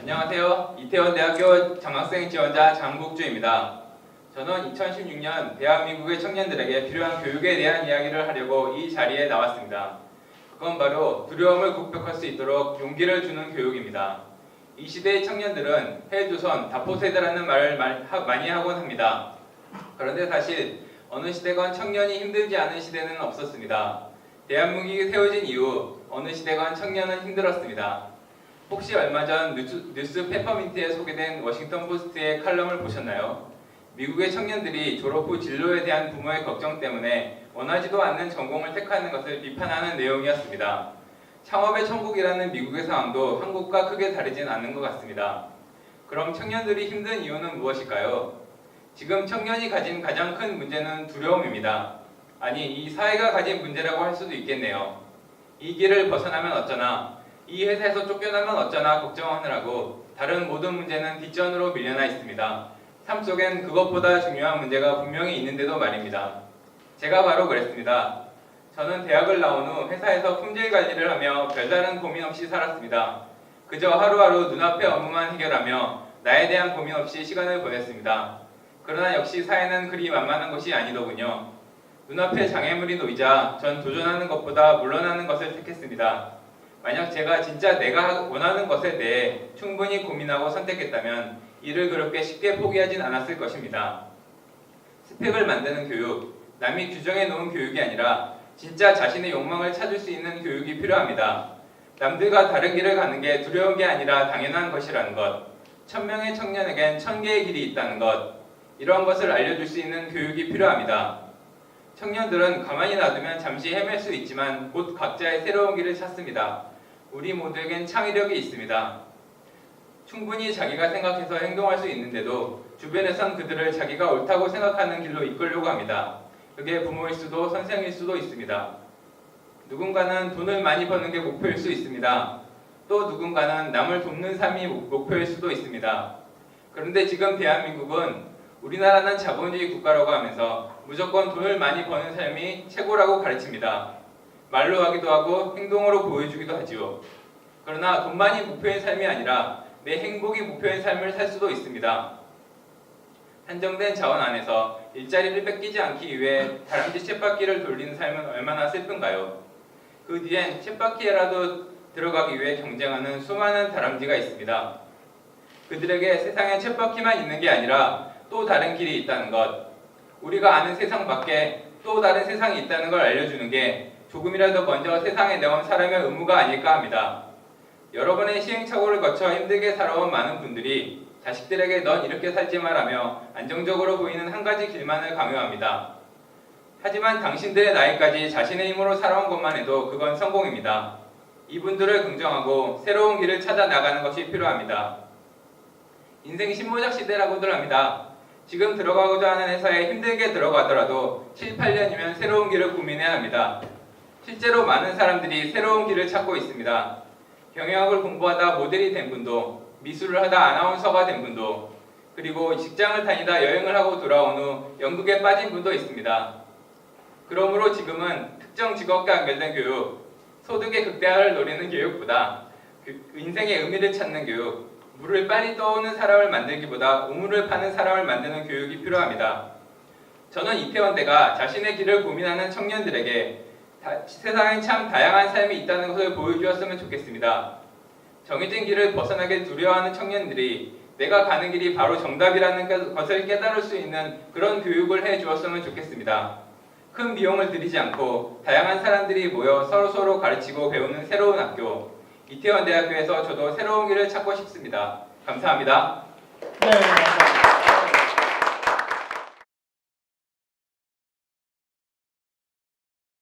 안녕하세요. 이태원대학교 장학생 지원자 장국주입니다. 저는 2016년 대한민국의 청년들에게 필요한 교육에 대한 이야기를 하려고 이 자리에 나왔습니다. 그건 바로 두려움을 극복할 수 있도록 용기를 주는 교육입니다. 이 시대의 청년들은 헬조선, 다포세대라는 말을 많이 하곤 합니다. 그런데 사실 어느 시대건 청년이 힘들지 않은 시대는 없었습니다. 대한민국이 세워진 이후 어느 시대건 청년은 힘들었습니다. 혹시 얼마 전 뉴스 페퍼민트에 소개된 워싱턴 포스트의 칼럼을 보셨나요? 미국의 청년들이 졸업 후 진로에 대한 부모의 걱정 때문에 원하지도 않는 전공을 택하는 것을 비판하는 내용이었습니다. 창업의 천국이라는 미국의 상황도 한국과 크게 다르진 않는 것 같습니다. 그럼 청년들이 힘든 이유는 무엇일까요? 지금 청년이 가진 가장 큰 문제는 두려움입니다. 아니, 이 사회가 가진 문제라고 할 수도 있겠네요. 이 길을 벗어나면 어쩌나, 이 회사에서 쫓겨나면 어쩌나 걱정하느라고 다른 모든 문제는 뒷전으로 밀려나 있습니다. 삶 속엔 그것보다 중요한 문제가 분명히 있는데도 말입니다. 제가 바로 그랬습니다. 저는 대학을 나온 후 회사에서 품질 관리를 하며 별다른 고민 없이 살았습니다. 그저 하루하루 눈앞의 업무만 해결하며 나에 대한 고민 없이 시간을 보냈습니다. 그러나 역시 사회는 그리 만만한 것이 아니더군요. 눈앞에 장애물이 놓이자 전 도전하는 것보다 물러나는 것을 택했습니다. 만약 제가 진짜 내가 원하는 것에 대해 충분히 고민하고 선택했다면 이를 그렇게 쉽게 포기하진 않았을 것입니다. 스펙을 만드는 교육, 남이 규정해 놓은 교육이 아니라 진짜 자신의 욕망을 찾을 수 있는 교육이 필요합니다. 남들과 다른 길을 가는 게 두려운 게 아니라 당연한 것이라는 것, 1000명의 청년에겐 1000개의 길이 있다는 것, 이런 것을 알려줄 수 있는 교육이 필요합니다. 청년들은 가만히 놔두면 잠시 헤맬 수 있지만 곧 각자의 새로운 길을 찾습니다. 우리 모두에겐 창의력이 있습니다. 충분히 자기가 생각해서 행동할 수 있는데도 주변에선 그들을 자기가 옳다고 생각하는 길로 이끌려고 합니다. 그게 부모일 수도 선생일 수도 있습니다. 누군가는 돈을 많이 버는 게 목표일 수 있습니다. 또 누군가는 남을 돕는 삶이 목표일 수도 있습니다. 그런데 지금 대한민국은 우리나라는 자본주의 국가라고 하면서 무조건 돈을 많이 버는 삶이 최고라고 가르칩니다. 말로 하기도 하고 행동으로 보여주기도 하지요. 그러나 돈만이 목표인 삶이 아니라 내 행복이 목표인 삶을 살 수도 있습니다. 한정된 자원 안에서 일자리를 뺏기지 않기 위해 다람쥐 쳇바퀴를 돌리는 삶은 얼마나 슬픈가요? 그 뒤엔 쳇바퀴에라도 들어가기 위해 경쟁하는 수많은 다람쥐가 있습니다. 그들에게 세상에 쳇바퀴만 있는 게 아니라 또 다른 길이 있다는 것, 우리가 아는 세상 밖에 또 다른 세상이 있다는 걸 알려주는 게 조금이라도 먼저 세상에 내온 사람의 의무가 아닐까 합니다. 여러 번의 시행착오를 거쳐 힘들게 살아온 많은 분들이 자식들에게 넌 이렇게 살지 말라며 안정적으로 보이는 한 가지 길만을 강요합니다. 하지만 당신들의 나이까지 자신의 힘으로 살아온 것만 해도 그건 성공입니다. 이분들을 긍정하고 새로운 길을 찾아 나가는 것이 필요합니다. 인생 신모작 시대라고들 합니다. 지금 들어가고자 하는 회사에 힘들게 들어가더라도 7, 8년이면 새로운 길을 고민해야 합니다. 실제로 많은 사람들이 새로운 길을 찾고 있습니다. 경영학을 공부하다 모델이 된 분도, 미술을 하다 아나운서가 된 분도, 그리고 직장을 다니다 여행을 하고 돌아온 후 연극에 빠진 분도 있습니다. 그러므로 지금은 특정 직업과 연결된 교육, 소득의 극대화를 노리는 교육보다 인생의 의미를 찾는 교육, 물을 빨리 떠오는 사람을 만들기보다 우물을 파는 사람을 만드는 교육이 필요합니다. 저는 이태원대가 자신의 길을 고민하는 청년들에게 세상에 참 다양한 삶이 있다는 것을 보여주었으면 좋겠습니다. 정해진 길을 벗어나게 두려워하는 청년들이 내가 가는 길이 바로 정답이라는 것을 깨달을 수 있는 그런 교육을 해주었으면 좋겠습니다. 큰 비용을 들이지 않고 다양한 사람들이 모여 서로 가르치고 배우는 새로운 학교, 이태원대학교에서 저도 새로운 길을 찾고 싶습니다. 감사합니다. 네.